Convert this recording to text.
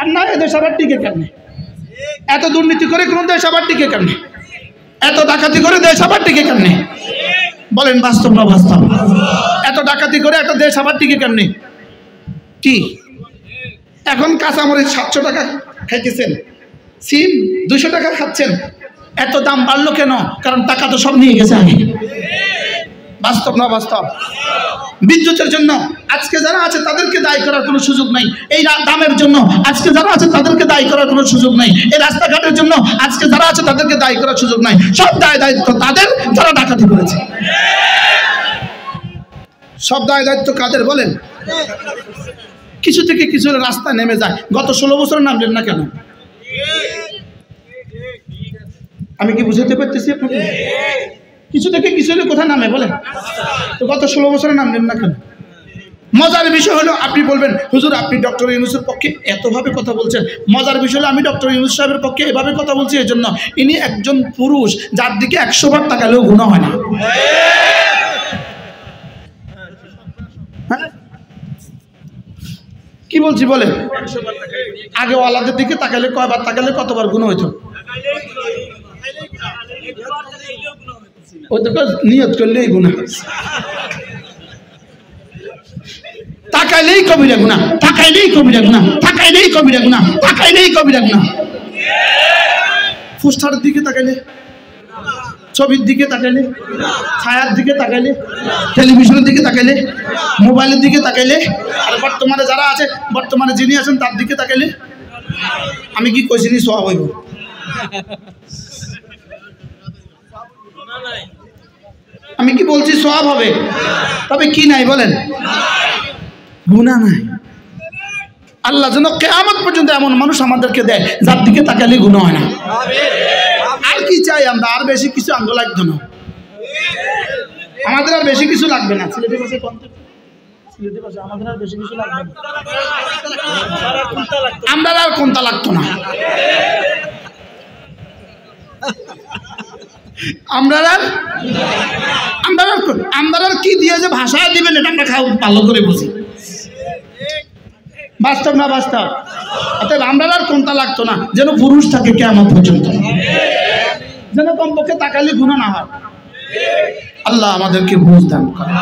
আর না এ দেশ আবার টিকে কেমনে? এত দুর্নীতি করে কোন দেশ আবার টিকে কেমনে? এত ডাকাতি করে দেশ আবার টিকে কেমনে? বলেন বাস্তব না বাস্তব? এত ডাকাতি করে একটা দেশ আবার টিকে কেমনে? কি এখন কাঁচামরিচ 700 টাকা খাইতেছেন, সিম 200 টাকা খাচ্ছেন, এত দাম বাড়লো কেন? কারণ টাকা তো সব নিয়ে গেছে আগে। বাস্তব না বাস্তব? বিদ্যুতের জন্য আজকে যারা আছে তাদেরকে দায়ী করার কোনো সুযোগ নাই। এই দামের জন্য আজকে যারা আছে তাদেরকে দায়ী করার কোনো সুযোগ নাই। এই রাস্তাঘাটের জন্য আজকে যারা আছে তাদেরকে দায়ী করার সুযোগ নাই। সব দায়িত্ব তাদের যারা ডাকাতি করেছে। সব দায়িত্ব কাদের বলেন? কিছু থেকে কিছু রাস্তায় নেমে যায়। গত 16 বছর নামলেন না কেন? আমি কি বুঝাতে পারতেছি আপনাকে? কিছু থেকে কিছু কোথায় নামে বলেন? তো গত 16 বছরে নামলেন না কেন? মজার বিষয় হলো আপনি বলবেন হুজুর আপনি ডক্টর ইউনূসের পক্ষে এতভাবে কথা বলছেন। মজার বিষয় হলো আমি ডক্টর ইউনূস সাহেবের পক্ষে এভাবে কথা বলছি এই জন্য ইনি একজন পুরুষ যার দিকে 100 বার তাকালেও গুনাহ হয় না। কি বলছি বলেন? আগে ওয়ালাদের দিকে তাকালে কয়বার তাকালে কতবার গুনাহ হইতো? নিয়ত করলেই গুনাহ, তাকাইলেই কবিরা গুনাহ, তাকাইলেই কবিরা গুনাহ, তাকাইলেই কবিরা গুনাহ, তাকাইলেই কবিরা গুনাহ। পোস্টারের দিকে তাকাইলে, ছবির দিকে তাকাইলে, ছায়ার দিকে তাকাইলে, টেলিভিশনের দিকে তাকাইলে, মোবাইলের দিকে তাকাইলে, আর বর্তমানে যারা আছে বর্তমানে যিনি আছেন তার দিকে তাকাইলে আমি কি কইছি নি সওয়াব হইব? আমি কি বলছি সওয়াব হবে? তবে কি নাই বলেন? গুনাহ নাই। আল্লাহ যেন কিয়ামত পর্যন্ত এমন মানুষ আমাদেরকে দেয় যার দিকে তাকালে গুনাহ হয় না। আর কি চাই আমরা? আর বেশি কিছু আঙ্গ লাগতো না, আমাদের আর বেশি কিছু লাগবে না। সিলেটি ভাষায় সিলেটি ভাষা আমাদের আর বেশি কিছু লাগবে না, আমরা আর কোনটা লাগতো না। আমরা কি দিয়ে যে ভাষায় দিবেন এটা আমরা ভালো করে বুঝি। বাস্তব না বাস্তব? অতএব আমরা আর কোনটা লাগতো না, যেন পুরুষ থাকে কিয়ামত পর্যন্ত, যেন কমপক্ষে তাকালে গুনাহ না হয়। আল্লাহ আমাদেরকে বুঝ দান করেন।